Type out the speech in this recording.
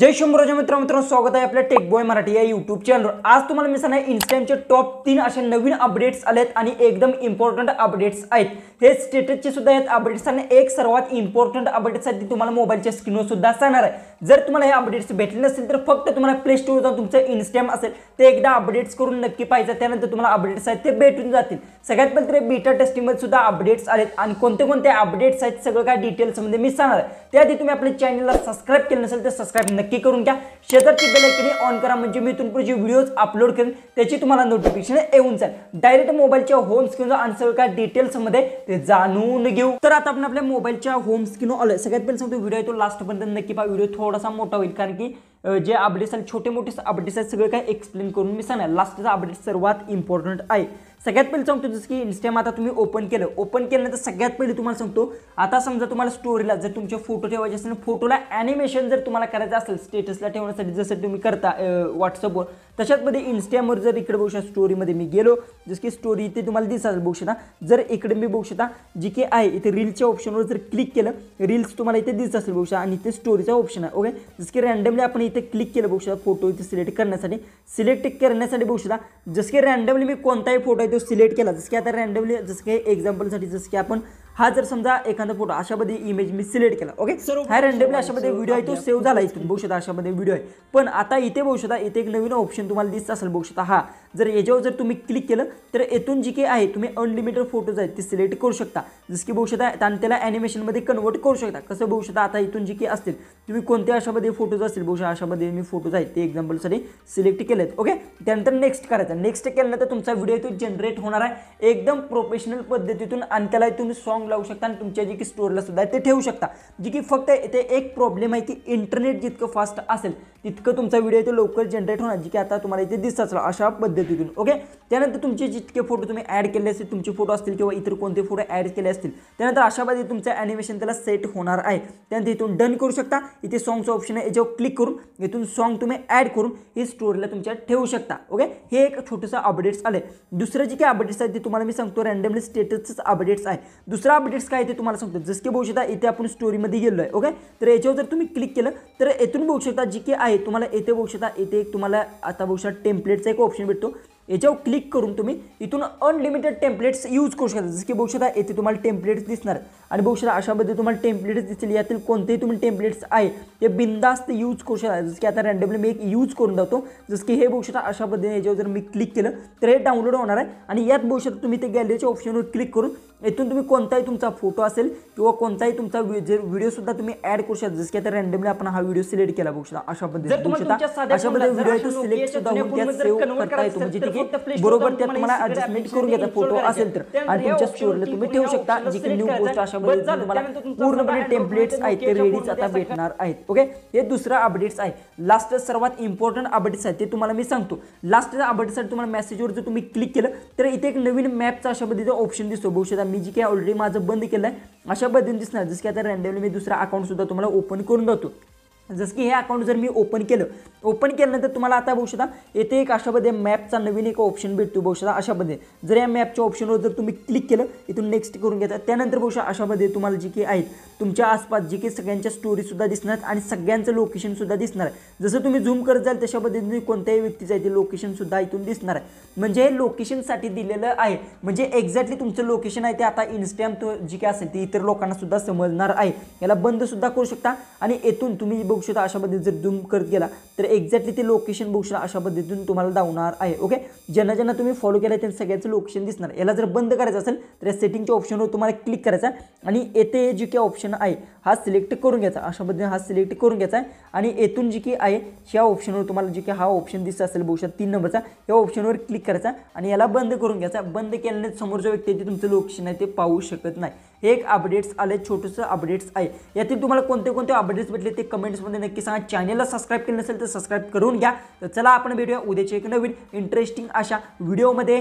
जय शंभराज मित्रांनो, स्वागत आहे आपल्या टेक बॉय मराठी या यूट्यूब चॅनलवर। आज तुम्हाला मी सांगणार इन्स्टाचे टॉप 3 असे नवीन अपडेट्स आलेत आणि एकदम इम्पॉर्टंट अपडेट्स आहेत। हे स्टेटसचे सुद्धा आहेत अपडेट्स आणि एक सर्वात इम्पॉर्टंट अपडेट्स आहेत तुम्हाला मोबाईलच्या स्क्रीनवर सुद्धा सांगणार आहे। जर तुम्हाला हे अपडेट्स भेटले नसेल तर फक्त तुम्हाला प्ले स्टोर जाऊन तुमचं इन्स्टाग्राम असेल ते एकदा अपडेट्स करून नक्की पाहिजे, त्यानंतर तुम्हाला अपडेट्स आहेत ते भेटून जातील। सगळ्यात पहिले तर बीटा टेस्टिंग मध्ये सुद्धा अपडेट्स आलेत आणि कोणते कोणते अपडेट्स आहेत सगळं काय डिटेल्स मध्ये मी सांगणार आहे। त्याआधी तुम्ही आपल्या चॅनलला सबस्क्राइब केलं नसेल तर सबस्क्राइब नक्की करून घ्या, शेजारची बेल आयकॉन ऑन करा म्हणजे मी इथून पुढे जे व्हिडिओज अपलोड करेन त्याची तुम्हाला नोटिफिकेशन येऊन जाईल। डायरेक्ट मोबाईलच्या होम स्क्रीनवर आणि सगळं काय डिटेल्स मध्ये ते जाणून घेऊ। तर आता आपण आपल्या मोबाईलच्या होम स्क्रीनवर आलोय। सगळ्यात पहिले सांगतो व्हिडिओ आहे तो लास्ट पर्यंत नक्की पहा, व्हिडिओ थोडासा मोठा होईल कारण की जे अपडेट्स आहेत छोटे मोठे अपडेट्स आहेत सगळं काय एक्सप्लेन करून मी सांगणार। लास्टचा अपडेट सर्वात इम्पॉर्टंट आहे। सगळ्यात पहिले सांगतो जसं की इन्स्टाग्राम आता तुम्ही ओपन केल्यानंतर सगळ्यात पहिले तुम्हाला सांगतो आता समजा तुम्हाला स्टोरीला जर तुमचे फोटो ठेवायचे असेल, फोटोला ॲनिमेशन जर तुम्हाला करायचं असेल स्टेटसला ठेवण्यासाठी जसं तुम्ही करता व्हॉट्सअपवर, तशाचमध्ये इन्स्टाग्रामवर जर इकडे बघू शकता स्टोरीमध्ये मी गेलो, जसं की स्टोरी इथे तुम्हाला दिसेल बघू शकता। जर इकडे मी बघू शकता जी की आहे इथे रीलच्या ऑप्शनवर जर क्लिक केलं, रील्स तुम्हाला इथे दिसत असेल बघू शकता आणि इथे स्टोरीचा ऑप्शन आहे। ओके, जसं की रँडमली आपण इथे क्लिक केलं बघू शकता फोटो इथे सिलेक्ट करण्यासाठी बघू शकता। जसं की रँडमली मी कोणताही फोटो आहे तो सिलेक्ट केला, जसं की आता रँडमली जसं की एक्झाम्पलसाठी जसं की आपण हा जर समजा एखादा फोटो अशामध्ये इमेज मी सिलेक्ट केला, ओके हा रँडमली अशामध्ये व्हिडिओ आहे तो सेव्ह झाला इथून बघू शकता अशामध्ये व्हिडिओ आहे। पण आता इथे बघू शकता इथे एक नवीन ऑप्शन तुम्हाला दिसत असेल बघू शकता, हा जर याच्यावर जर तुम्ही क्लिक केलं तर येथून जी की आहे तुम्ही अनलिमिटेड फोटोज आहेत ते सिलेक्ट करू शकता, जसं की बघू शकता आणि त्याला ॲनिमेशनमध्ये कन्वर्ट करू शकता। कसं बघू शकता आता इथून जी की असतील तुम्ही कोणत्या अशामध्ये फोटोज असतील बघू शकता अशामध्ये मी फोटोज आहेत ते एक्झाम्पलसाठी सिलेक्ट केलेत। ओके, त्यानंतर नेक्स्ट करायचं, नेक्स्ट केल्यानंतर तुमचा व्हिडिओ तो जनरेट होणार आहे एकदम प्रोफेशनल पद्धतीतून आणि त्याला तुम्ही सॉन्ग लावू शकता आणि तुमच्या जी की स्टोरीला सुद्धा ते ठेवू शकता। जी की फक्त इथे एक प्रॉब्लेम आहे की इंटरनेट जितकं फास्ट असेल तितकं तुमचा व्हिडिओ तो लवकर जनरेट होणार, जी की आता तुम्हाला इथे दिसत असेल अशा पद्धतीतून। ओके, त्यानंतर तुमचे जितके फोटो तुम्ही ॲड केले असतील, तुमचे फोटो असतील किंवा इतर कोणते फोटो ॲड केले असतील, त्यानंतर अशा पद्धतीने तुमचं ॲनिमेशन त्याला सेट होणार आहे। त्यानंतर इथून डन करू शकता, इथे सॉंगचं ऑप्शन आहे याच्यावर क्लिक करून इथून सॉन्ग तुम्ही ॲड करून ही स्टोरीला तुमच्या ठेवू शकता। ओके, हे एक छोटंसं अपडेट्स आले। दुसरं जे काही अपडेट्स आहे ते तुम्हाला मी सांगतो रँडमली स्टेटसच अपडेट्स आहे। दुसरा अपडेट्स काय ते तुम्हाला सांगतो, जसं की बघू शकता इथे आपण स्टोरीमध्ये गेलो आहे। ओके, तर याच्यावर जर तुम्ही क्लिक केलं तर येथून बघू शकता जी की आहे तुम्हाला इथे बघू शकता इथे एक तुम्हाला आता बघू शकता टेम्पलेटचा एक ऑप्शन भेटतो, याच्यावर क्लिक करून तुम्ही इथून अनलिमिटेड टेम्पलेट्स यूज करू शकता। जसं की बघू शकता येथे तुम्हाला टेम्पलेट्स दिसणार आणि बघू शकता अशामध्ये तुम्हाला टेम्पलेट्स दिसतील, यातील कोणतेही तुम्ही टेम्पलेट्स आहे ते बिंदास्त यूज करू शकता। जसं की आता रँडमली मी एक यूज करून दाखवतो, जसं की हे बघू शकता अशा पद्धतीने याच्यावर जर मी क्लिक केलं तर हे डाउनलोड होणार आहे आणि यात बघू शकता तुम्ही ते गॅलरीच्या ऑप्शनवर क्लिक करून इथून तुम्ही कोणताही तुमचा फोटो असेल किंवा कोणताही तुमचा व्हिडिओ सुद्धा तुम्ही ॲड करू शकता। जसं की आता रँडमली आपण हा व्हिडिओ सिलेक्ट केला बघू शकता अशा पद्धतीने बघू शकता अशा पद्धतीने व्हिडिओ सिलेक्ट सुद्धा होऊन त्यात सेव्ह करता येतो, म्हणजे ठीक बरोबर त्यात तुम्हाला ॲडजस्टमेंट करून घ्यायचा फोटो असेल तर आणि तुमच्या स्टोरीला तुम्ही ठेवू शकता। जी की न्यू गोष्ट अशा पद्धतीने तुम्हाला पूर्णपणे टेम्पलेट्स आहेत ते रेडीच आता भेटणार आहेत। ओके, हे दुसरा अपडेट्स आहे। लास्ट सर्वात इम्पॉर्टंट अपडेट्स आहे ते तुम्हाला मी सांगतो। लास्टच्या अपडेटसाठी तुम्हाला मेसेजवर जर तुम्ही क्लिक केलं तर इथे एक नवीन मॅपचा अशा पद्धतीचा ऑप्शन दिसतो बघू शकता। मी जी काही ऑलरेडी माझं बंद केलं आहे अशा पद्धतीने दिसणार, जसं की आता रँडमली मी दुसरा अकाउंट सुद्धा तुम्हाला ओपन करून देतो। जसं की हे अकाउंट जर मी ओपन केल्यानंतर तुम्हाला आता बघू शकता येथे एक अशा पद्धतीने मॅपचा नवीन एक ऑप्शन भेटतो बघू शकता अशा पद्धतीने। जर या मॅपच्या ऑप्शनवर जर तुम्ही क्लिक केलं इथून नेक्स्ट करून घेता, त्यानंतर बघू शकता अशा पद्धतीने तुम्हाला जी की आहेत तुमच्या आसपास जी की सगळ्यांच्या स्टोरीसुद्धा दिसणार आणि सगळ्यांचं लोकेशनसुद्धा दिसणार आहे। जसं तुम्ही झूम करत जाल तशा पद्धतीने कोणत्याही व्यक्तीचं आहे ते लोकेशनसुद्धा इथून दिसणार आहे, म्हणजे हे लोकेशनसाठी दिलेलं आहे। म्हणजे एक्झॅक्टली तुमचं लोकेशन आहे ते आता इन्स्टाग्राम जी काय असेल ती इतर लोकांना सुद्धा समजणार आहे। याला बंद सुद्धा करू शकता आणि येथून तुम्ही बघू शकता अशा पद्धतीने जर झूम करत गेला तर एक्झॅक्टली ते लोकेशन बघू शकता अशा पद्धतीने तुम्हाला दावणार आहे। ओके, ज्यांना तुम्ही फॉलो केलं त्यांना सगळ्यांचं लोकेशन दिसणार। याला जर बंद करायचं असेल तर सेटिंगच्या ऑप्शनवर तुम्हाला क्लिक करायचा आणि येथे जी काही ऑप्शन आहे हा सिलेक्ट करून घ्यायचा, अशा पद्धतीने हा सिलेक्ट करून घ्यायचा आणि येथून जी की आहे ह्या ऑप्शनवर तुम्हाला जी की हा ऑप्शन दिसत असेल बघू शकता 3 नंबरचा, या ऑप्शनवर क्लिक करायचा आणि याला बंद करून घ्यायचा। बंद केल्याने समोरच्या व्यक्ती आहे ते तुमचं लोकेशन आहे ते पाहू शकत नाही। हे एक अपडेट्स आले, छोटंसं अपडेट्स आहे। यातील तुम्हाला कोणते कोणते अपडेट्स भेटले ते कमेंट्समध्ये नक्की सांगा। चॅनलला सबस्क्राइब केलं नसेल तर सबस्क्राइब करून घ्या। तर चला आपण भेटूया उद्याच्या एक नवीन इंटरेस्टिंग अशा व्हिडिओमध्ये।